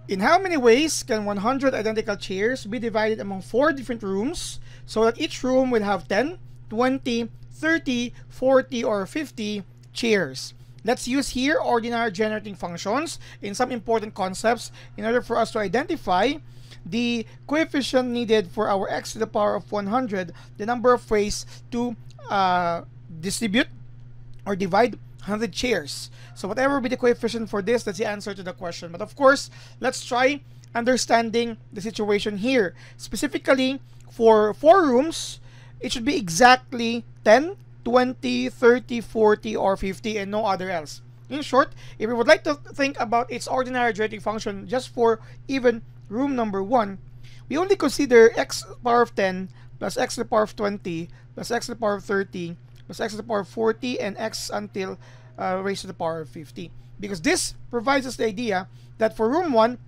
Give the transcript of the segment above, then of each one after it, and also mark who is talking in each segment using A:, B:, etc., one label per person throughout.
A: In how many ways can 100 identical chairs be divided among 4 different rooms so that each room will have 10, 20, 30, 40, or 50 chairs? Let's use here ordinary generating functions in some important concepts in order for us to identify the coefficient needed for our x to the power of 100, the number of ways to distribute or divide 100 chairs. So whatever be the coefficient for this, that's the answer to the question. But of course, let's try understanding the situation here. Specifically, for 4 rooms, it should be exactly 10, 20, 30, 40, or 50, and no other else. In short, if we would like to think about its ordinary generating function just for even room number 1, we only consider x to the power of 10 plus x to the power of 20 plus x to the power of 30 plus x to the power of 40 and x until raised to the power of 50. Because this provides us the idea that for room 1,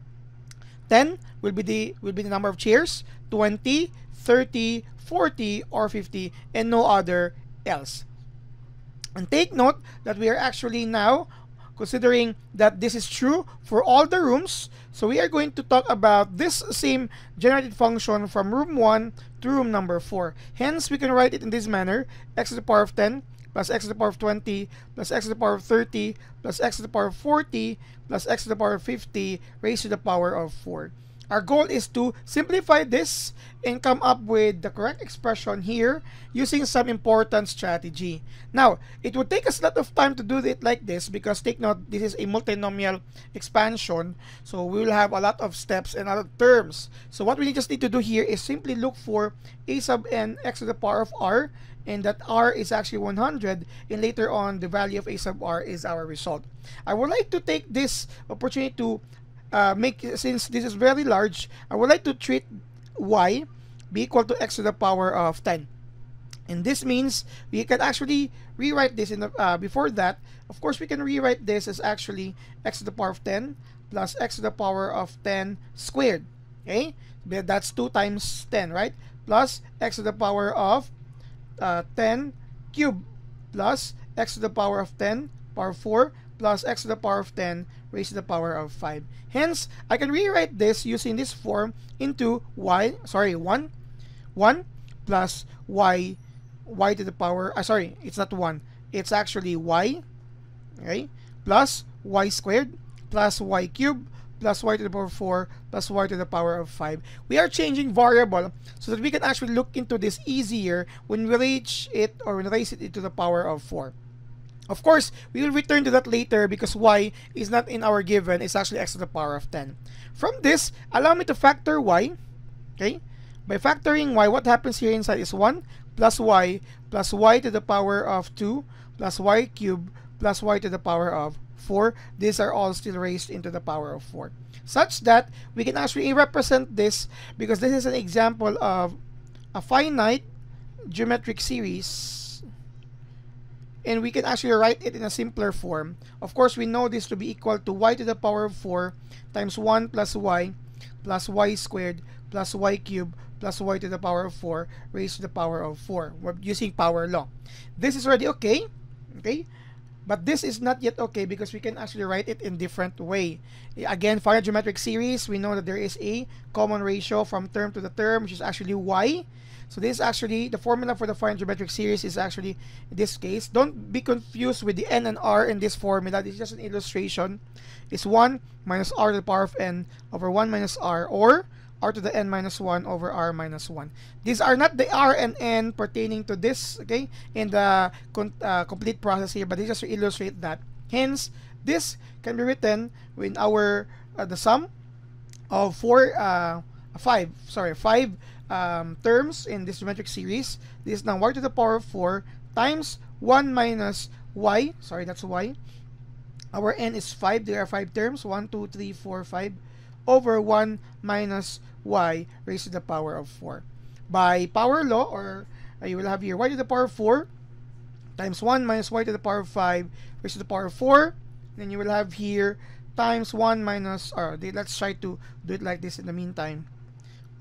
A: 10 will be the number of chairs, 20, 30, 40, or 50, and no other else. And take note that we are actually now considering that this is true for all the rooms. So we are going to talk about this same generated function from room 1 to room number 4. Hence, we can write it in this manner: x to the power of 10 plus x to the power of 20 plus x to the power of 30 plus x to the power of 40 plus x to the power of 50 raised to the power of 4. Our goal is to simplify this and come up with the correct expression here using some important strategy. Now, it would take us a lot of time to do it like this because take note, this is a multinomial expansion. So we will have a lot of steps and other terms. So what we just need to do here is simply look for a sub n x to the power of r, and that r is actually 100, and later on the value of a sub r is our result. I would like to take this opportunity to since this is very large, I would like to treat y be equal to x to the power of 10. And this means we can actually rewrite this in the, before that, of course, we can rewrite this as actually x to the power of 10 plus x to the power of 10 squared. Okay? That's 2 times 10, right? Plus x to the power of 10 cubed plus x to the power of 10 power 4 plus x to the power of 10 raised to the power of 5. Hence, I can rewrite this using this form into 1 plus y to the power, sorry, it's not 1, it's actually y, okay, plus y squared plus y cubed plus y to the power of 4 plus y to the power of 5. We are changing variable so that we can actually look into this easier when we reach it or when we raise it to the power of 4. Of course, we will return to that later because y is not in our given, it's actually x to the power of 10. From this, allow me to factor y, okay? By factoring y, what happens here inside is 1 plus y to the power of 2 plus y cubed plus y to the power of 4. These are all still raised into the power of 4. Such that we can actually represent this because this is an example of a finite geometric series. And we can actually write it in a simpler form. Of course, we know this to be equal to y to the power of 4 times 1 plus y squared plus y cubed plus y to the power of 4 raised to the power of 4. We're using power law. This is already okay, but this is not yet okay because we can actually write it in different way. Again, finite geometric series, we know that there is a common ratio from term to the term, which is actually y. So this is actually, the formula for the finite geometric series is actually, in this case, don't be confused with the n and r in this formula. This is just an illustration. It's 1 minus r to the power of n over 1 minus r, or r to the n minus 1 over r minus 1. These are not the r and n pertaining to this, okay, in the complete process here, but they just to illustrate that. Hence, this can be written in our, the sum of 5 terms in this geometric series. This is now y to the power of 4 times 1 minus y, sorry, that's y. Our n is 5, there are 5 terms, 1, 2, 3, 4, 5, over 1 minus y raised to the power of 4. By power law, or you will have here y to the power of 4 times 1 minus y to the power of 5 raised to the power of 4. Then you will have here times 1 minus, or let's try to do it like this in the meantime,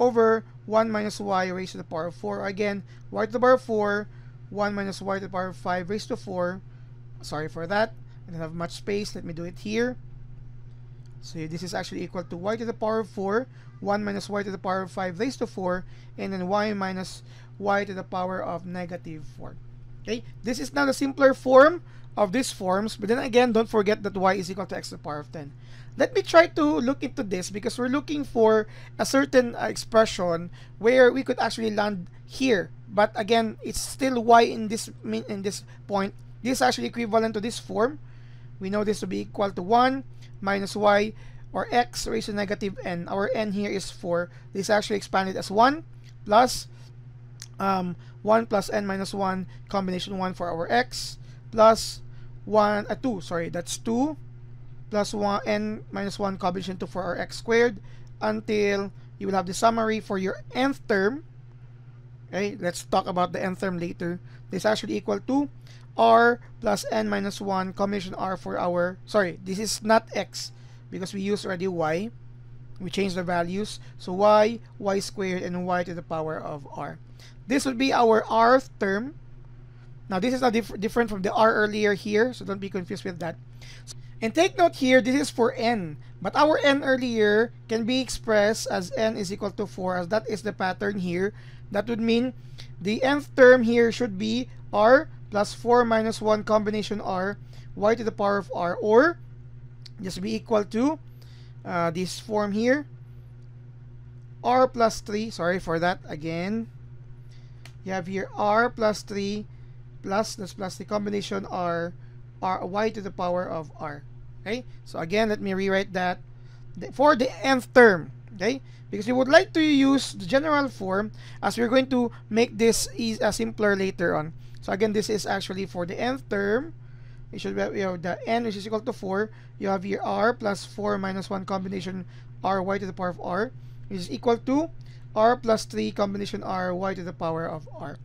A: over 1 minus y raised to the power of 4. Again, y to the power of 4, 1 minus y to the power of 5 raised to 4. Sorry for that. I don't have much space. Let me do it here. So this is actually equal to y to the power of 4, 1 minus y to the power of 5 raised to 4, and then y minus y to the power of negative 4. Okay, this is now the simpler form of these forms, but then again, don't forget that y is equal to x to the power of 10. Let me try to look into this because we're looking for a certain expression where we could actually land here. But again, it's still y in this point. This is actually equivalent to this form. We know this to be equal to 1 minus y or x raised to negative n. Our n here is 4. This is actually expanded as 1 plus 1 plus n minus 1 combination 1 for our x plus 2, sorry, that's 2 plus 1 n minus 1 combination 2 for our x squared until you will have the summary for your nth term. Okay, let's talk about the nth term later. This is actually equal to r plus n minus 1 combination r for our, sorry, this is not x because we used already y. We changed the values. So y squared, and y to the power of r. This would be our rth term. Now this is not different from the r earlier here, so don't be confused with that. And take note here, this is for n. But our n earlier can be expressed as n is equal to 4, as that is the pattern here. That would mean the nth term here should be r plus 4 minus 1 combination r, y to the power of r, or just be equal to this form here, r plus 3, sorry for that again. You have here r plus 3 plus, that's plus the combination r, y to the power of r. Okay, so again, let me rewrite that for the nth term. Okay, because we would like to use the general form as we're going to make this simpler later on. So again, this is actually for the nth term. It should be, you know, the n which is equal to 4. You have here r plus 4 minus 1 combination r, y to the power of r, which is equal to r plus 3 combination r, y to the power of r.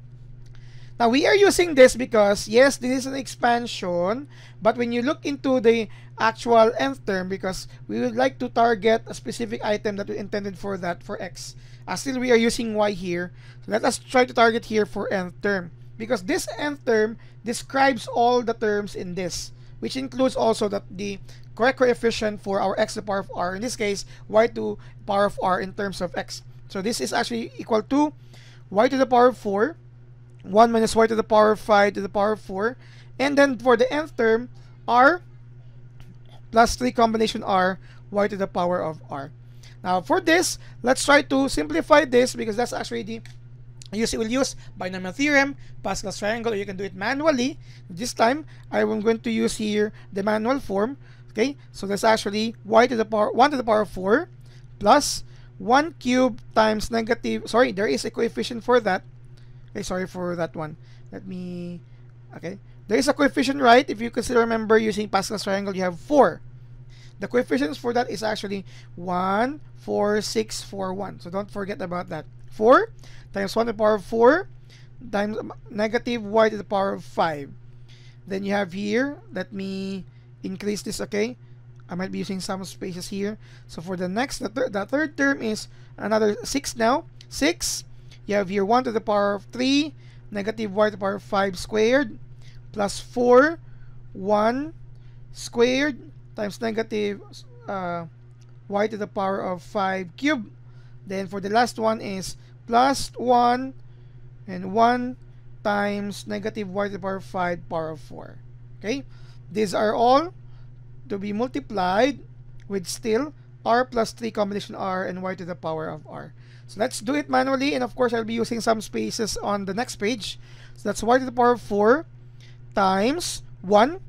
A: Now we are using this because yes, this is an expansion, but when you look into the actual nth term, because we would like to target a specific item that we intended for that, for x, still we are using y here. So let us try to target here for nth term, because this nth term describes all the terms in this, which includes also that the correct coefficient for our x to the power of r, in this case y to the power of r in terms of x. So this is actually equal to y to the power of 4, 1 minus y to the power of 5 to the power of 4, and then for the nth term, r plus 3 combination r, y to the power of r. Now for this, let's try to simplify this, because that's actually the we'll use binomial theorem, Pascal's triangle, or you can do it manually. This time I am going to use here the manual form. Okay, so that's actually y to the power 1 to the power of 4 plus 1 cube times negative, sorry, there is a coefficient for that. Okay, sorry for that one. Let me, okay, there is a coefficient, right? If you can still remember using Pascal's triangle, you have 4. The coefficients for that is actually 1, 4, 6, 4, 1. So don't forget about that. 4 times 1 to the power of 4 times negative y to the power of 5. Then you have here, let me increase this, okay? I might be using some spaces here. So for the next, the third term is another 6 now. 6, you have here 1 to the power of 3 negative y to the power of 5 squared plus 4, 1 squared times negative y to the power of 5 cubed. Then for the last one is plus 1 and 1 times negative y to the power of 5 power of 4. Okay, these are all to be multiplied with still r plus 3 combination r and y to the power of r. So let's do it manually, and of course I'll be using some spaces on the next page. So that's y to the power of 4 times 1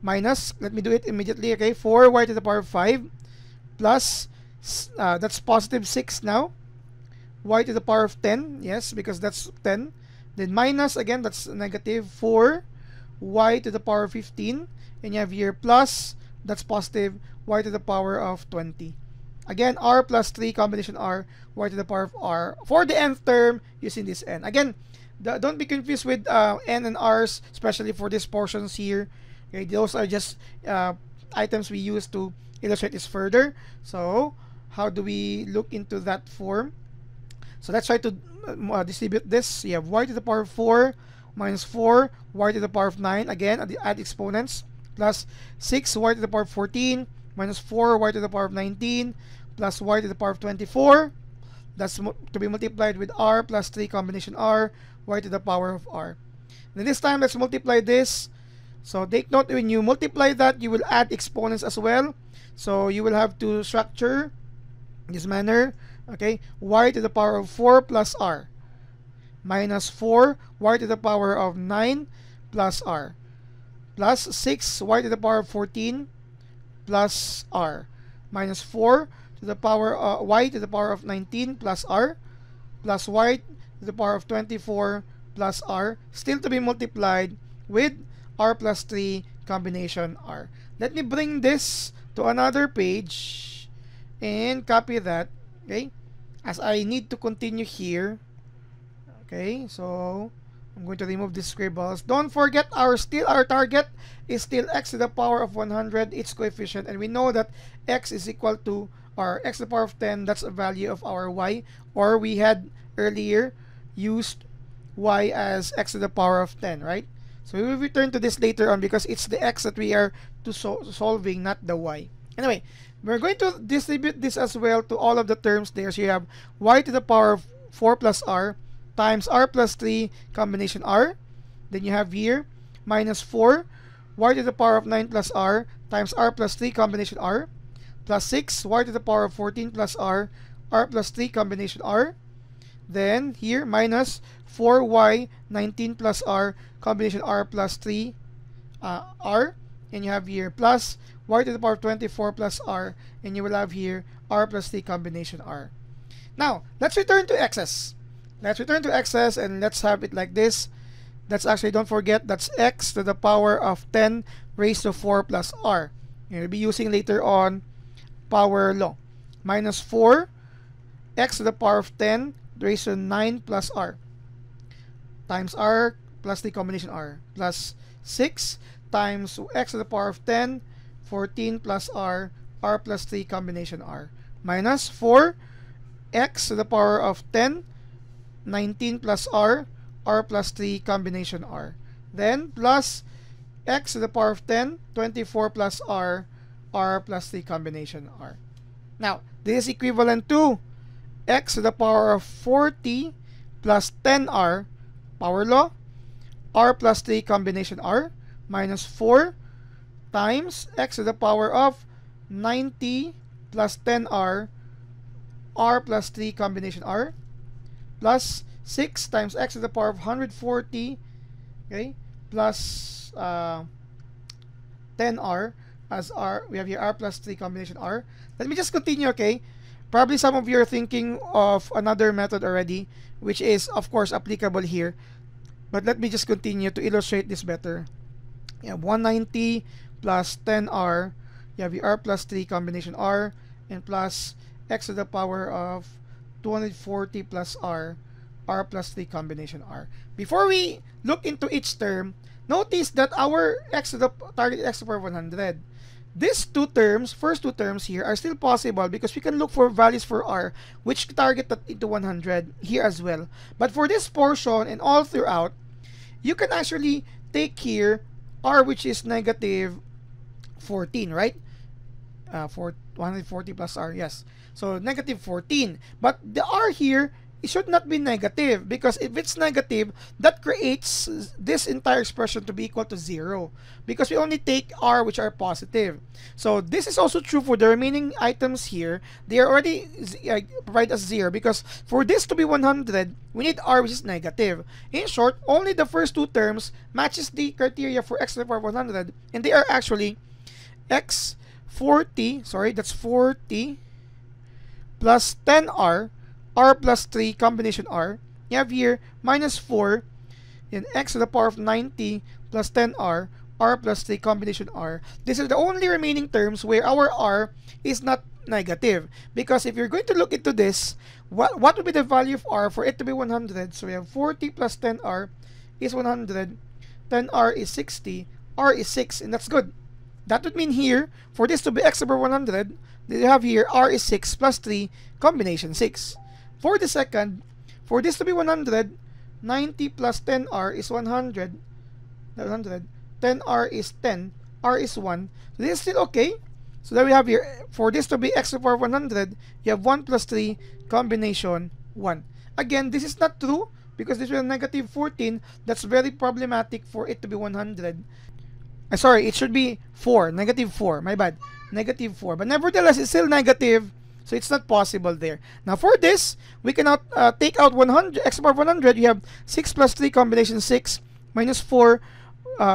A: minus, let me do it immediately, okay, 4y to the power of 5 plus, that's positive 6 now, y to the power of 10, yes, because that's 10. Then minus, again, that's negative 4 y to the power of 15, and you have here plus, that's positive y to the power of 20. Again, r plus 3 combination r, y to the power of r for the nth term using this n. Again, don't be confused with n and r's, especially for these portions here. Okay, those are just items we use to illustrate this further. So how do we look into that form? So let's try to distribute this. You have y to the power of 4 minus 4 y to the power of 9, again add exponents, plus 6 y to the power of 14 minus 4y to the power of 19 plus y to the power of 24. That's to be multiplied with r plus 3 combination r, y to the power of r. Then this time, let's multiply this. So take note, when you multiply that, you will add exponents as well. So you will have to structure this manner. Okay, y to the power of 4 plus r minus 4 y to the power of 9 plus r plus 6 y to the power of 14 plus r minus 4 to the power y to the power of 19 plus r plus y to the power of 24 plus r, still to be multiplied with r plus 3 combination r. Let me bring this to another page and copy that, okay, as I need to continue here. Okay, so I'm going to remove these scribbles. Don't forget, our target is still x to the power of 100, its coefficient, and we know that x is equal to, or x to the power of 10, that's a value of our y, or we had earlier used y as x to the power of 10, right? So we will return to this later on because it's the x that we are solving, not the y. Anyway, we're going to distribute this as well to all of the terms there. So you have y to the power of 4 plus r times r plus 3 combination r. Then you have here minus 4 y to the power of 9 plus r times r plus 3 combination r plus 6 y to the power of 14 plus r plus 3 combination r. Then here minus 4y 19 plus r combination r plus 3 r, and you have here plus y to the power of 24 plus r, and you will have here r plus 3 combination r. Now let's return to x's. Let's return to x's and let's have it like this. That's actually, don't forget, that's x to the power of 10 raised to 4 plus r. You'll be using later on power law. Minus 4 x to the power of 10 raised to 9 plus r times r plus the combination r plus 6 times x to the power of 10 14 plus r plus 3 combination r minus 4 x to the power of 10 19 plus r plus 3 combination r, then plus x to the power of 10 24 plus r plus 3 combination r. Now this is equivalent to x to the power of 40 plus 10r power law r plus 3 combination r minus 4 times x to the power of 90 plus 10r plus 3 combination r plus 6 times x to the power of 140, okay, plus 10r as r. We have here r plus 3 combination r. Let me just continue, okay? Probably some of you are thinking of another method already, which is of course applicable here, but let me just continue to illustrate this better. You have 190 plus 10r, you have the r plus 3 combination r, and plus x to the power of 240 plus r plus 3 combination r. Before we look into each term, notice that our x to the target x to the power of 100, these two terms, first two terms here, are still possible because we can look for values for r which target that into 100 here as well. But for this portion and all throughout, you can actually take here r which is negative 14, right? For 140 plus r, yes. So negative 14. But the r here, it should not be negative, because if it's negative, that creates this entire expression to be equal to 0, because we only take r which are positive. So this is also true for the remaining items here. They are already provide us 0, because for this to be 100, we need r which is negative. In short, only the first two terms matches the criteria for x to the power of 100, and they are actually x 40, sorry, that's 40 plus 10r plus 3 combination r. You have here minus 4 in x to the power of 90 plus 10r plus 3 combination r. These are the only remaining terms where our r is not negative, because if you're going to look into this, what would be the value of r for it to be 100? So we have 40 plus 10r is 100, 10r is 60, r is 6, and that's good. That would mean here, for this to be x over 100, you have here r is 6 plus 3 combination 6. For the second, for this to be 100, 90 plus 10r is 100, 10r is 10, r is 1. So this is still okay. So then we have here, for this to be x to the power of 100, you have 1 plus 3 combination 1. Again, this is not true because this is negative 14. That's very problematic for it to be 100. Sorry, it should be 4, negative 4, my bad, negative 4. But nevertheless, it's still negative, so it's not possible there. Now for this, we cannot take out 100, x to the power of 100. You have 6 plus 3 combination 6 minus 4.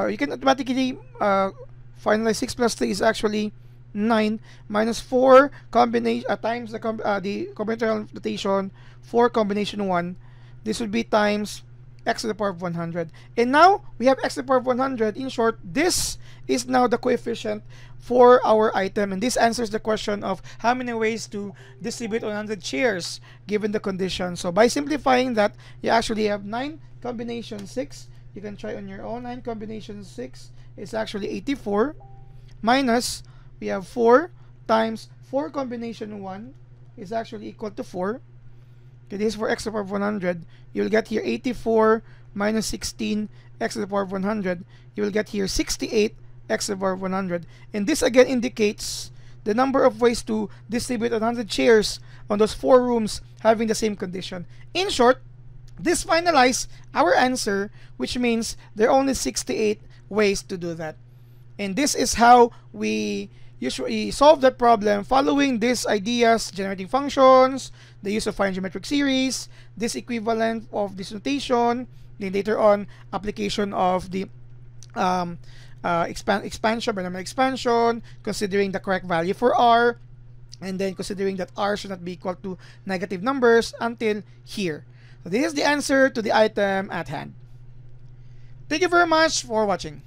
A: You can automatically finalize 6 plus 3 is actually 9 minus 4 combination times the combinatorial notation 4 combination 1. This would be times x to the power of 100. And now we have x to the power of 100. In short, this is now the coefficient for our item, and this answers the question of how many ways to distribute 100 shares given the condition. So by simplifying that, you actually have 9 combination 6. You can try on your own. 9 combination 6 is actually 84 minus we have 4 times 4 combination 1 is actually equal to 4. Okay, this is for x to the power of 100. You will get here 84 minus 16 x to the power of 100. You will get here 68 x to the power of 100. And this again indicates the number of ways to distribute 100 shares on those 4 rooms having the same condition. In short, this finalizes our answer, which means there are only 68 ways to do that. And this is how we usually solve that problem, following these ideas: generating functions, the use of fine geometric series, this equivalent of this notation, then later on application of the expansion, binomial expansion, considering the correct value for r, and then considering that r should not be equal to negative numbers until here. So this is the answer to the item at hand. Thank you very much for watching.